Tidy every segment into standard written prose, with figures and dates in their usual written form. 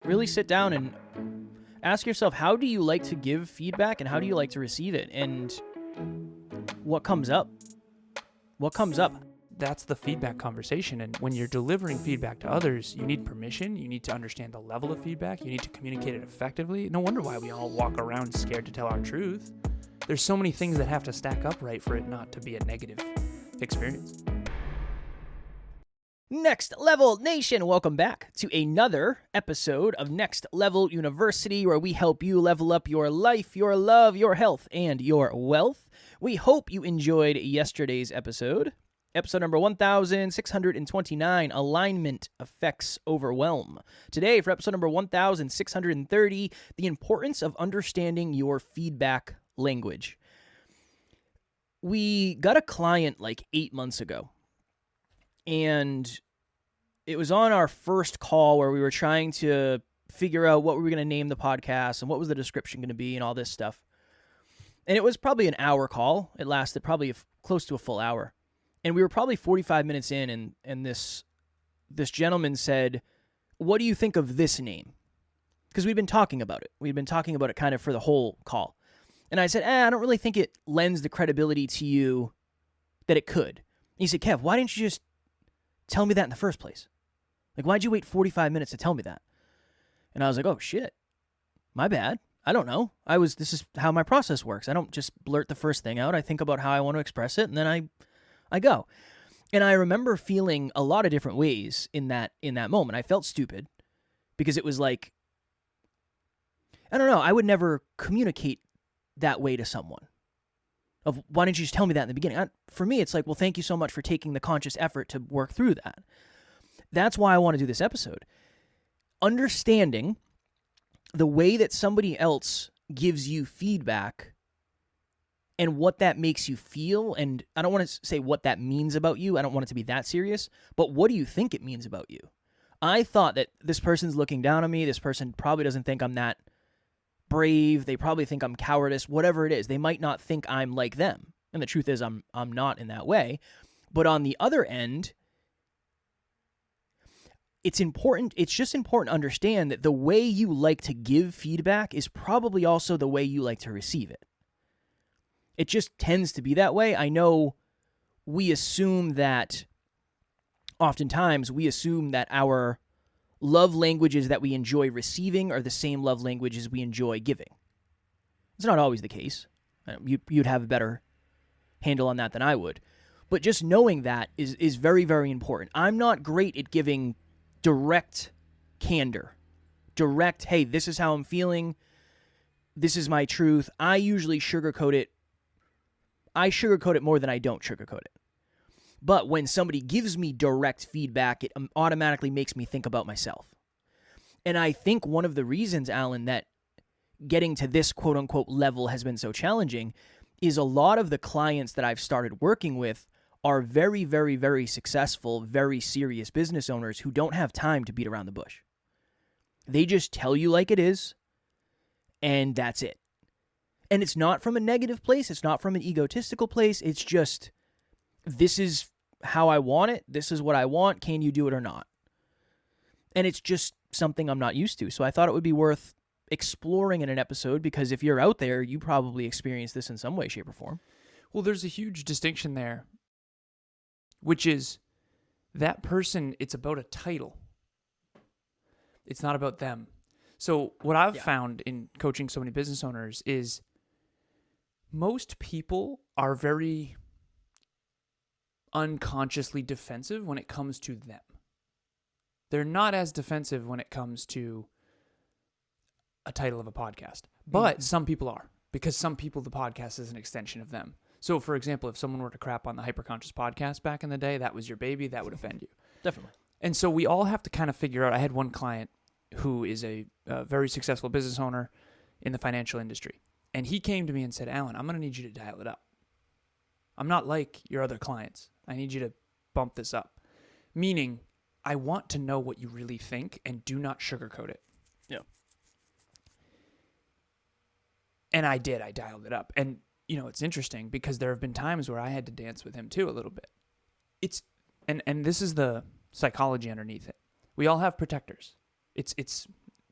really sit down and ask yourself, how do you like to give feedback and how do you like to receive it? And what comes up? What comes up? That's the feedback conversation. And when you're delivering feedback to others, you need permission. You need to understand the level of feedback. You need to communicate it effectively. No wonder why we all walk around scared to tell our truth. There's so many things that have to stack up right for it not to be a negative experience. Next Level Nation, welcome back to another episode of Next Level University, where we help you level up your life, your love, your health, and your wealth. We hope you enjoyed yesterday's episode number 1629, Alignment Affects Overwhelm. Today, for episode number 1630, the importance of understanding your feedback language. We got a client like 8 months ago, and it was on our first call where we were trying to figure out what we were going to name the podcast and what was the description going to be and all this stuff. And it was probably an hour call. It lasted probably close to a full hour. And we were probably 45 minutes in, and this gentleman said, "What do you think of this name?" Because we'd been talking about it. We'd been talking about it kind of for the whole call. And I said, I don't really think it lends the credibility to you that it could. And he said, "Kev, why didn't you just tell me that in the first place? Like, why'd you wait 45 minutes to tell me that?" And I was like, oh, shit. My bad. I don't know. This is how my process works. I don't just blurt the first thing out. I think about how I want to express it, and then I go. And I remember feeling a lot of different ways in that moment. I felt stupid because it was like, I don't know, I would never communicate that way to someone. Of why didn't you just tell me that in the beginning? For me, it's like, well, thank you so much for taking the conscious effort to work through that. That's why I want to do this episode. Understanding the way that somebody else gives you feedback and what that makes you feel. And I don't want to say what that means about you. I don't want it to be that serious. But what do you think it means about you? I thought that this person's looking down on me. This person probably doesn't think I'm that brave. They probably think I'm cowardice, whatever it is. They might not think I'm like them. And the truth is I'm not in that way. But on the other end, it's just important to understand that the way you like to give feedback is probably also the way you like to receive it. It just tends to be that way. I know oftentimes we assume that our love languages that we enjoy receiving are the same love languages we enjoy giving. It's not always the case. You'd have a better handle on that than I would. But just knowing that is very, very important. I'm not great at giving direct candor. Direct, hey, this is how I'm feeling. This is my truth. I usually sugarcoat it. I sugarcoat it more than I don't sugarcoat it. But when somebody gives me direct feedback, it automatically makes me think about myself. And I think one of the reasons, Alan, that getting to this quote-unquote level has been so challenging is a lot of the clients that I've started working with are very, very, very successful, very serious business owners who don't have time to beat around the bush. They just tell you like it is, and that's it. And it's not from a negative place. It's not from an egotistical place. It's just, this is how I want it. This is what I want. Can you do it or not? And it's just something I'm not used to. So I thought it would be worth exploring in an episode, because if you're out there, you probably experience this in some way, shape, or form. Well, there's a huge distinction there, which is that person, it's about a title. It's not about them. So what I've found in coaching so many business owners is most people are very unconsciously defensive when it comes to them. They're not as defensive when it comes to a title of a podcast. But some people are, because some people, the podcast is an extension of them. So, for example, if someone were to crap on the Hyperconscious podcast back in the day, that was your baby, that would offend you. Definitely. And so we all have to kind of figure out, I had one client who is a very successful business owner in the financial industry. And he came to me and said, Alan, I'm going to need you to dial it up. I'm not like your other clients. I need you to bump this up. Meaning, I want to know what you really think and do not sugarcoat it. Yeah. And I did. I dialed it up. And, you know, it's interesting because there have been times where I had to dance with him too a little bit. And this is the psychology underneath it. We all have protectors.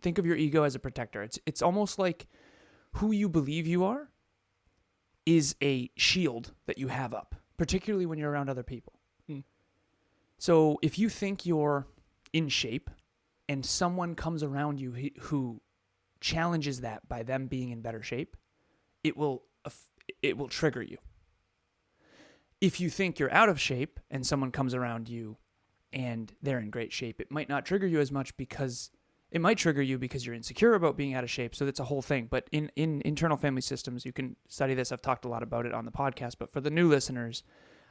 think of your ego as a protector. It's almost like who you believe you are is a shield that you have up, particularly when you're around other people. So if you think you're in shape and someone comes around you who challenges that by them being in better shape, it will trigger you. If you think you're out of shape and someone comes around you and they're in great shape, it might not trigger you as much because it might trigger you because you're insecure about being out of shape. So that's a whole thing. But in internal family systems, you can study this. I've talked a lot about it on the podcast. But for the new listeners,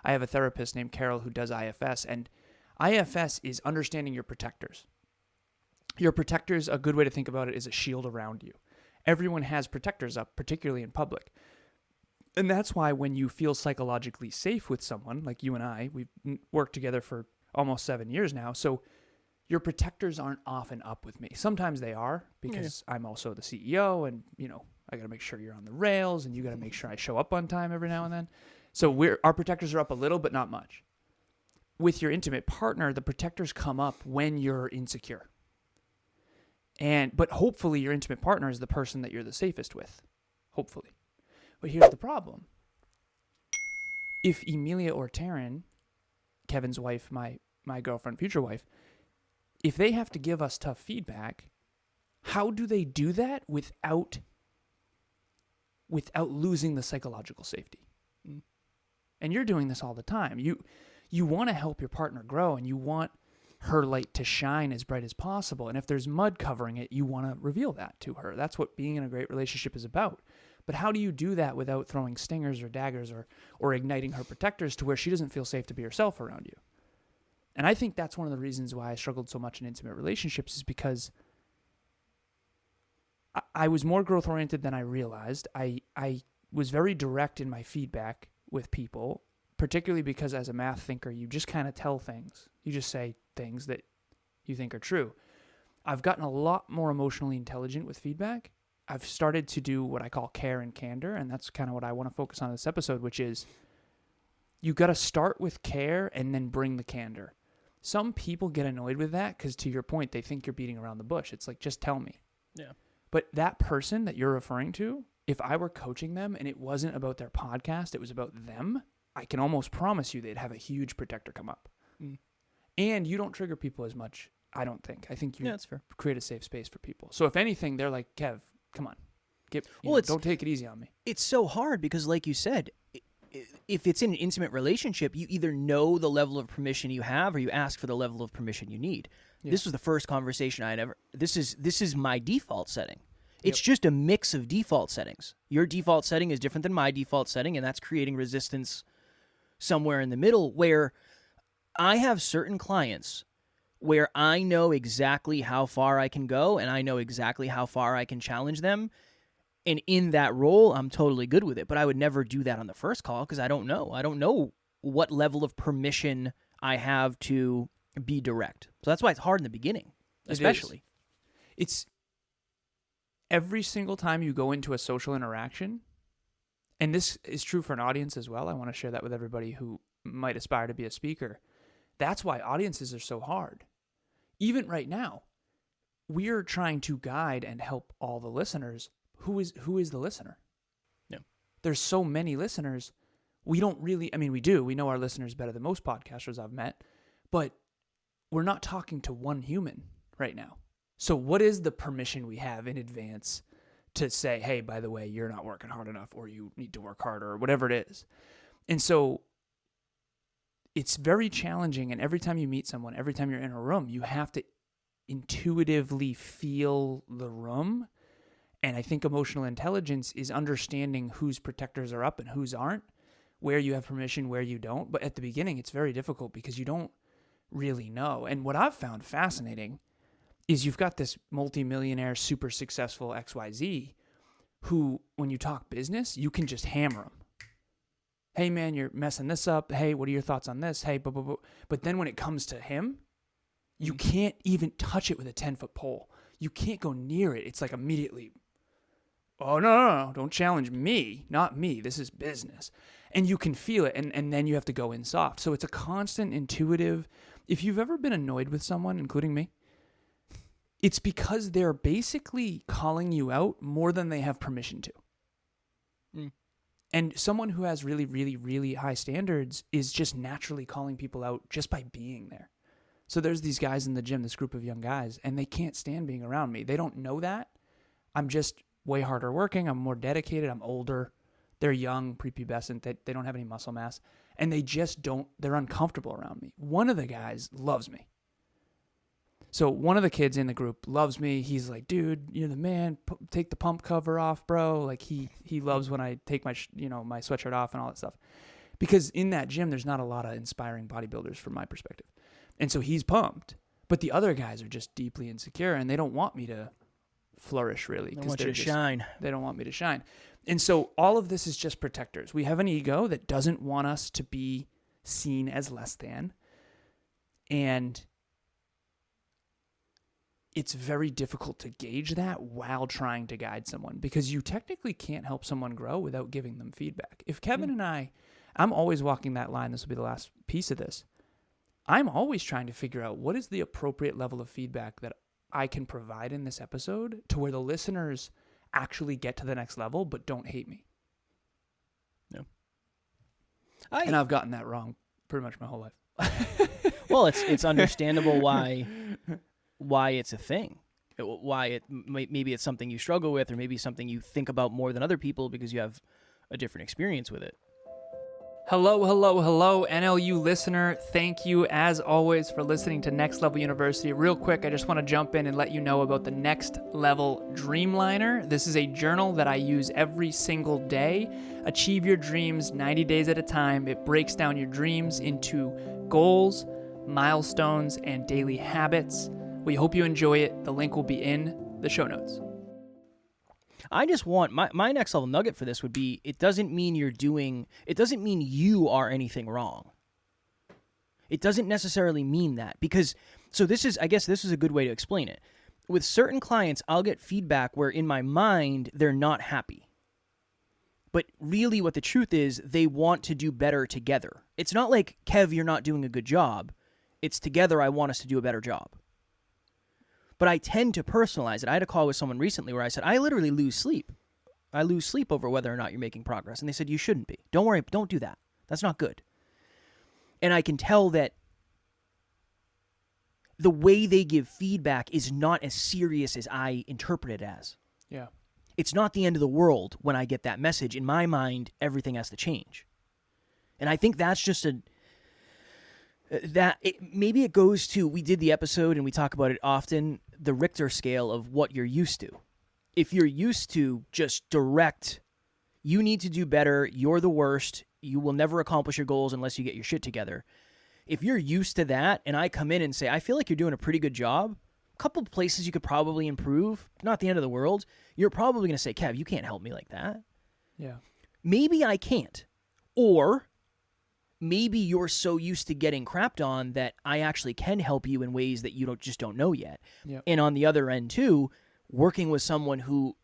I have a therapist named Carol who does IFS. And IFS is understanding your protectors. Your protectors, a good way to think about it, is a shield around you. Everyone has protectors up, particularly in public. And that's why when you feel psychologically safe with someone, like you and I, we've worked together for almost 7 years now, so your protectors aren't often up with me. Sometimes they are, because I'm also the CEO, and I got to make sure you're on the rails, and you got to make sure I show up on time every now and then. So our protectors are up a little, but not much. With your intimate partner, the protectors come up when you're insecure. But hopefully your intimate partner is the person that you're the safest with. Hopefully. But here's the problem. If Emilia or Taryn, Kevin's wife, my girlfriend, future wife, if they have to give us tough feedback, how do they do that without losing the psychological safety? And you're doing this all the time. You want to help your partner grow, and you want her light to shine as bright as possible. And if there's mud covering it, you want to reveal that to her. That's what being in a great relationship is about. But how do you do that without throwing stingers or daggers or igniting her protectors to where she doesn't feel safe to be herself around you? And I think that's one of the reasons why I struggled so much in intimate relationships, is because I was more growth-oriented than I realized. I was very direct in my feedback with people, particularly because as a math thinker, you just kind of tell things. You just say things that you think are true. I've gotten a lot more emotionally intelligent with feedback. I've started to do what I call care and candor, and that's kind of what I want to focus on in this episode, which is you got to start with care and then bring the candor. Some people get annoyed with that because, to your point, they think you're beating around the bush. It's like, just tell me. Yeah. But that person that you're referring to, if I were coaching them and it wasn't about their podcast, it was about them, I can almost promise you they'd have a huge protector come up. And you don't trigger people as much, I don't think. I think you that's fair. Create a safe space for people. So if anything, they're like, Kev, come on. Don't take it easy on me. It's so hard because, like you said, if it's in an intimate relationship, you either know the level of permission you have or you ask for the level of permission you need. Yeah. This was the first conversation I'd ever... This is my default setting. It's just a mix of default settings. Your default setting is different than my default setting, and that's creating resistance somewhere in the middle, where I have certain clients where I know exactly how far I can go and I know exactly how far I can challenge them. And in that role, I'm totally good with it. But I would never do that on the first call because I don't know. I don't know what level of permission I have to be direct. So that's why it's hard in the beginning, especially. It's every single time you go into a social interaction, and this is true for an audience as well. I want to share that with everybody who might aspire to be a speaker. That's why audiences are so hard. Even right now, we're trying to guide and help all the listeners. Who is the listener? Yeah. There's so many listeners. We don't really, we do. We know our listeners better than most podcasters I've met, but we're not talking to one human right now. So what is the permission we have in advance to say, hey, by the way, you're not working hard enough, or you need to work harder, or whatever it is? And so it's very challenging. And every time you meet someone, every time you're in a room, you have to intuitively feel the room. And I think emotional intelligence is understanding whose protectors are up and whose aren't, where you have permission, where you don't. But at the beginning, it's very difficult because you don't really know. And what I've found fascinating is you've got this multimillionaire, super successful XYZ who, when you talk business, you can just hammer them. Hey, man, you're messing this up. Hey, what are your thoughts on this? Hey, blah, blah, blah. But then when it comes to him, you can't even touch it with a 10-foot pole. You can't go near it. It's like immediately... Oh, no, don't challenge me, not me. This is business. And you can feel it, and then you have to go in soft. So it's a constant intuitive... If you've ever been annoyed with someone, including me, It's because they're basically calling you out more than they have permission to. And someone who has really, really, really high standards is just naturally calling people out just by being there. So there's these guys in the gym, this group of young guys, and they can't stand being around me. They don't know that. I'm just way harder working. I'm more dedicated. I'm older. They're young, prepubescent. They don't have any muscle mass. And they just don't, they're uncomfortable around me. One of the guys loves me. So one of the kids in the group loves me. He's like, dude, you're the man. Take the pump cover off, bro. Like he loves when I take my my sweatshirt off and all that stuff. Because in that gym, there's not a lot of inspiring bodybuilders from my perspective. And so he's pumped. But the other guys are just deeply insecure and they don't want me to flourish really. They want you to shine. They don't want me to shine. And so all of this is just protectors. We have an ego that doesn't want us to be seen as less than. And it's very difficult to gauge that while trying to guide someone because you technically can't help someone grow without giving them feedback. If Kevin and I'm always walking that line. This will be the last piece of this. I'm always trying to figure out what is the appropriate level of feedback that I can provide in this episode to where the listeners actually get to the next level but don't hate me. No. And I've gotten that wrong pretty much my whole life. Well, it's understandable why it's a thing, why maybe it's something you struggle with, or maybe something you think about more than other people because you have a different experience with it. Hello, NLU listener. Thank you, as always, for listening to Next Level University. Real quick, I just want to jump in and let you know about the Next Level Dreamliner. This is a journal that I use every single day. Achieve your dreams 90 days at a time. It breaks down your dreams into goals, milestones, and daily habits. We hope you enjoy it. The link will be in the show notes. I just want my next level nugget for this would be it doesn't mean you are anything wrong. It doesn't necessarily mean that because I guess this is a good way to explain it. With certain clients, I'll get feedback where in my mind they're not happy. But really what the truth is, they want to do better together. It's not like, Kev, you're not doing a good job. It's together I want us to do a better job. But I tend to personalize it. I had a call with someone recently where I said, I literally lose sleep. I lose sleep over whether or not you're making progress. And they said, you shouldn't be. Don't worry. Don't do that. That's not good. And I can tell that the way they give feedback is not as serious as I interpret it as. Yeah. It's not the end of the world when I get that message. In my mind, everything has to change. And I think that's just maybe it goes to, we did the episode and we talk about it often, the Richter scale of what you're used to. If you're used to just direct, you need to do better, you're the worst, you will never accomplish your goals unless you get your shit together. If you're used to that and I come in and say, I feel like you're doing a pretty good job, a couple of places you could probably improve, not the end of the world, you're probably going to say, Kev, you can't help me like that. Yeah. Maybe I can't. Or maybe you're so used to getting crapped on that I actually can help you in ways that you just don't know yet. Yep. And on the other end too, working with someone who's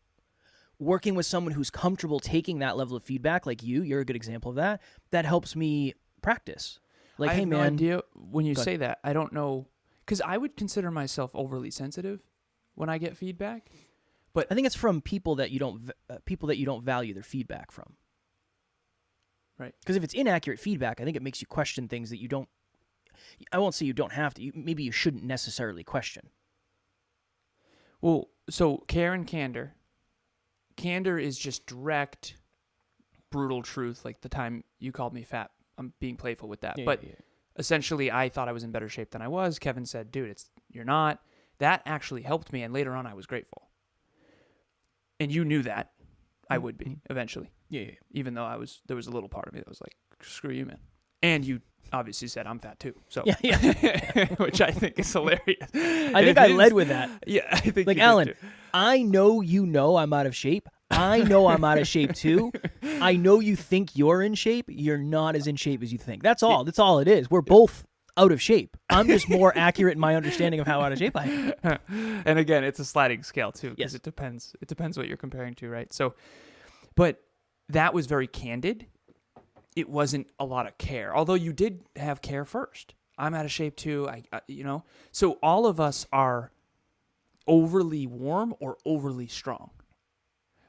comfortable taking that level of feedback, like you're a good example of that. That helps me practice. Like, I hey have man, no idea when you say that. I don't know, because I would consider myself overly sensitive when I get feedback. But I think it's from people that you don't value their feedback from. Right. Because if it's inaccurate feedback, I think it makes you question things that you don't. I won't say you don't have to. Maybe you shouldn't necessarily question. Well, so care and candor. Candor is just direct, brutal truth. Like the time you called me fat. I'm being playful with that. But essentially, I thought I was in better shape than I was. Kevin said, dude, you're not. That actually helped me. And later on, I was grateful. And you knew that I would be eventually. Yeah. Even though there was a little part of me that was like, screw you, man. And you obviously said I'm fat too. So yeah. Which I think is hilarious. I think I led with that. Yeah, I think like, you Alan, did too. I know I'm out of shape. I know I'm out of shape too. I know you think you're in shape. You're not as in shape as you think. That's all. That's all it is. We're both out of shape. I'm just more accurate in my understanding of how out of shape I am. And again, it's a sliding scale too, because Yes. it depends what you're comparing to, right? So, but that was very candid. It wasn't a lot of care, although you did have care first. I'm out of shape too. So all of us are overly warm or overly strong.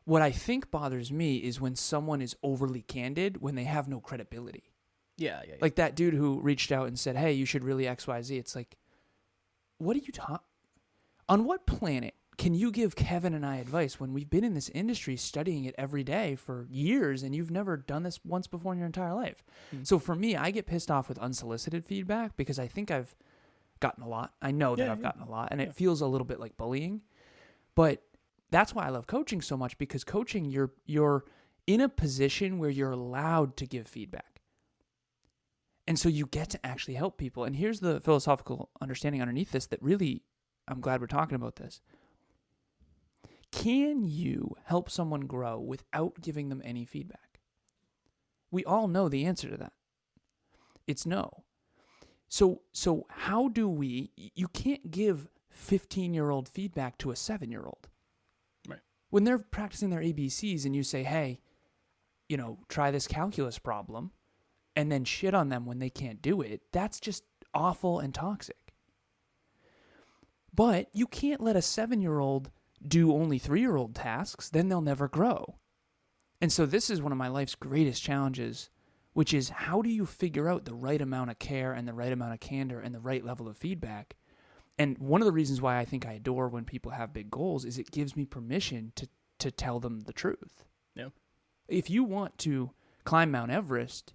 What I think bothers me is when someone is overly candid when they have no credibility. Yeah. Like that dude who reached out and said, hey, you should really XYZ. It's like, what are you talking? On what planet can you give Kevin and I advice when we've been in this industry studying it every day for years and you've never done this once before in your entire life? So for me, I get pissed off with unsolicited feedback because I think I've gotten a lot. I know that I've gotten a lot, and it feels a little bit like bullying. But that's why I love coaching so much, because coaching, you're in a position where you're allowed to give feedback. And so you get to actually help people. And here's the philosophical understanding underneath this that really, I'm glad we're talking about this. Can you help someone grow without giving them any feedback? We all know the answer to that. It's no. So how do you can't give 15-year-old feedback to a 7-year-old. Right. When they're practicing their ABCs and you say, hey, try this calculus problem, and then shit on them when they can't do it, that's just awful and toxic. But you can't let a 7-year-old do only 3-year-old tasks, then they'll never grow. And so this is one of my life's greatest challenges, which is how do you figure out the right amount of care and the right amount of candor and the right level of feedback? And one of the reasons why I think I adore when people have big goals is it gives me permission to tell them the truth. Yeah. If you want to climb Mount Everest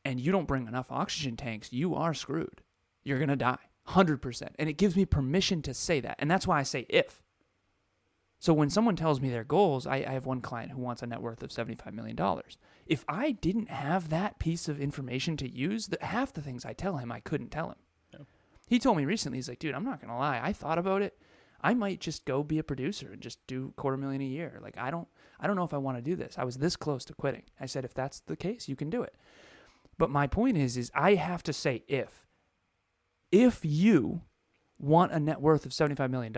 and you don't bring enough oxygen tanks, you are screwed. You're going to die, 100%. And it gives me permission to say that. And that's why I say if. So when someone tells me their goals, I have one client who wants a net worth of $75 million. If I didn't have that piece of information to use, half the things I tell him, I couldn't tell him. Yeah. He told me recently, he's like, dude, I'm not going to lie. I thought about it. I might just go be a producer and just do $250,000 a year. Like, I don't know if I want to do this. I was this close to quitting. I said, if that's the case, you can do it. But my point is I have to say if. If you want a net worth of $75 million,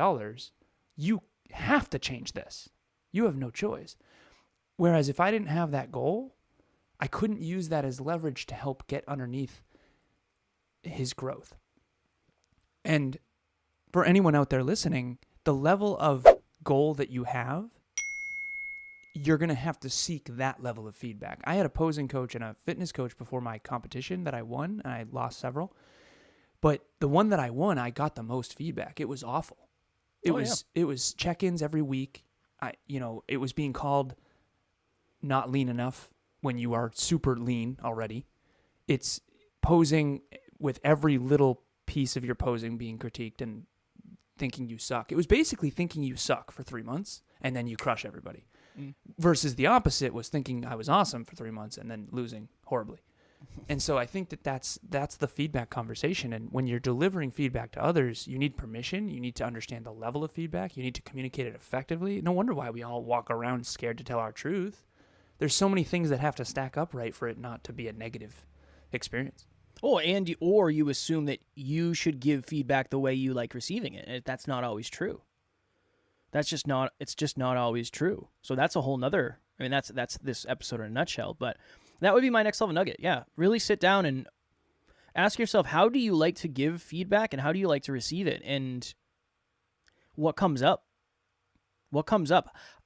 you have to change this. You have no choice. Whereas if I didn't have that goal, I couldn't use that as leverage to help get underneath his growth. And for anyone out there listening, the level of goal that you have, you're going to have to seek that level of feedback. I had a posing coach and a fitness coach before my competition that I won, and I lost several. But the one that I won, I got the most feedback. It was awful. It was check-ins every week. It was being called not lean enough when you are super lean already. It's posing with every little piece of your posing being critiqued and thinking you suck. It was basically thinking you suck for 3 months and then you crush everybody. Versus the opposite was thinking I was awesome for 3 months and then losing horribly. And so I think that's the feedback conversation. And when you're delivering feedback to others, you need permission. You need to understand the level of feedback. You need to communicate it effectively. No wonder why we all walk around scared to tell our truth. There's so many things that have to stack up right for it not to be a negative experience. Oh, or you assume that you should give feedback the way you like receiving it. That's not always true. It's just not always true. So that's a whole nother, that's this episode in a nutshell, but that would be my next level nugget. Yeah. Really sit down and ask yourself, how do you like to give feedback and how do you like to receive it? And what comes up?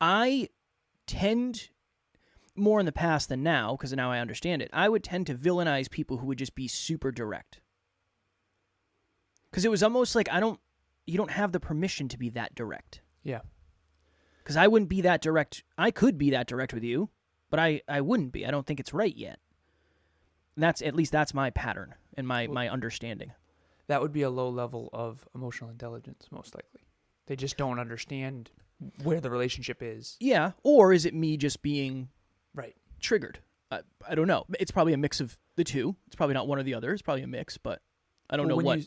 I tend, more in the past than now, because now I understand it, I would tend to villainize people who would just be super direct. Because it was almost like you don't have the permission to be that direct. Yeah. Because I wouldn't be that direct. I could be that direct with you, but I wouldn't be. I don't think it's right yet. That's my pattern and my understanding. That would be a low level of emotional intelligence, most likely. They just don't understand where the relationship is. Yeah, or is it me just being right triggered? I don't know. It's probably a mix of the two. It's probably not one or the other. It's probably a mix, but I don't know what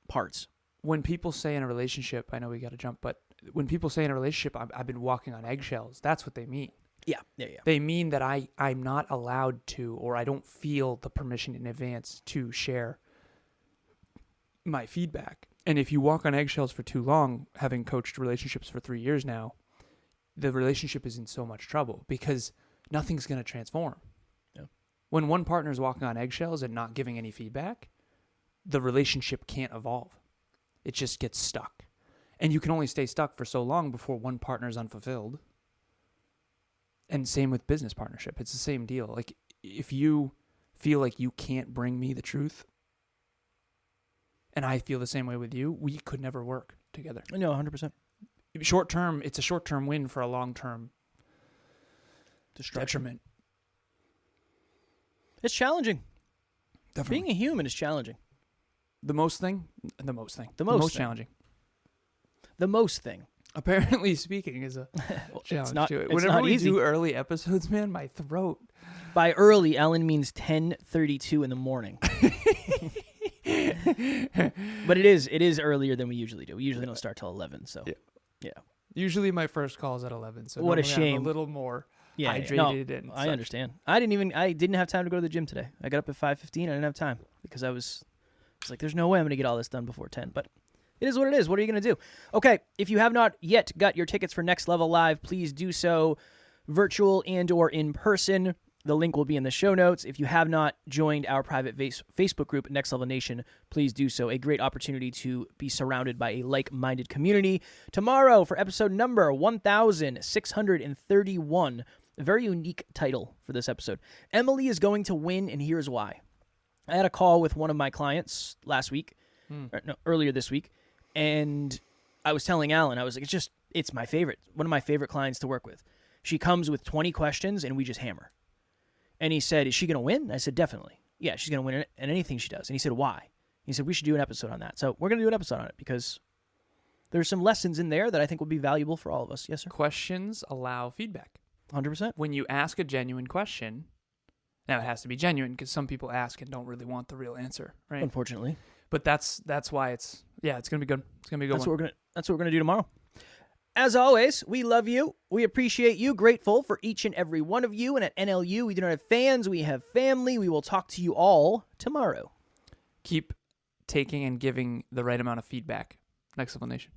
parts. When people say in a relationship, I know we got to jump, but when people say in a relationship, I've been walking on eggshells, that's what they mean. Yeah. They mean that I'm not allowed to, or I don't feel the permission in advance to share my feedback. And if you walk on eggshells for too long, having coached relationships for 3 years now, the relationship is in so much trouble because nothing's going to transform. Yeah. When one partner is walking on eggshells and not giving any feedback, the relationship can't evolve. It just gets stuck. And you can only stay stuck for so long before one partner is unfulfilled. And same with business partnership. It's the same deal. Like, if you feel like you can't bring me the truth, and I feel the same way with you, we could never work together. No, 100%. Short term, it's a short-term win for a long-term detriment. It's challenging. Definitely. Being a human is challenging. The most challenging. The most thing. Apparently speaking is a challenge to it. Whenever we do early episodes, man, my throat. By early, Ellen means 10:32 in the morning. But it is earlier than we usually do. We usually don't start till 11. So yeah. Usually my first call is at 11. So what a shame. I'm a little more hydrated. No, and I understand. I didn't have time to go to the gym today. I got up at 5:15. I didn't have time because I was like, there's no way I'm going to get all this done before 10. But it is what it is. What are you going to do? Okay, if you have not yet got your tickets for Next Level Live, please do so, virtual and or in person. The link will be in the show notes. If you have not joined our private Facebook group, Next Level Nation, please do so. A great opportunity to be surrounded by a like-minded community. Tomorrow, for episode number 1631, a very unique title for this episode. Emily is going to win, and here's why. I had a call with one of my clients earlier this week, and I was telling Alan, I was like, it's my favorite, one of my favorite clients to work with. She comes with 20 questions, and we just hammer. And he said, is she going to win? I said, definitely. Yeah, she's going to win in anything she does. And he said, why? He said, we should do an episode on that. So we're going to do an episode on it because there's some lessons in there that I think will be valuable for all of us. Yes, sir? Questions allow feedback. 100%. When you ask a genuine question, now it has to be genuine because some people ask and don't really want the real answer, right? Unfortunately. But that's why it's going to be good. It's going to be a good one. That's what we're going to do tomorrow. As always, we love you. We appreciate you. Grateful for each and every one of you. And at NLU, we do not have fans. We have family. We will talk to you all tomorrow. Keep taking and giving the right amount of feedback. Next Level Nation.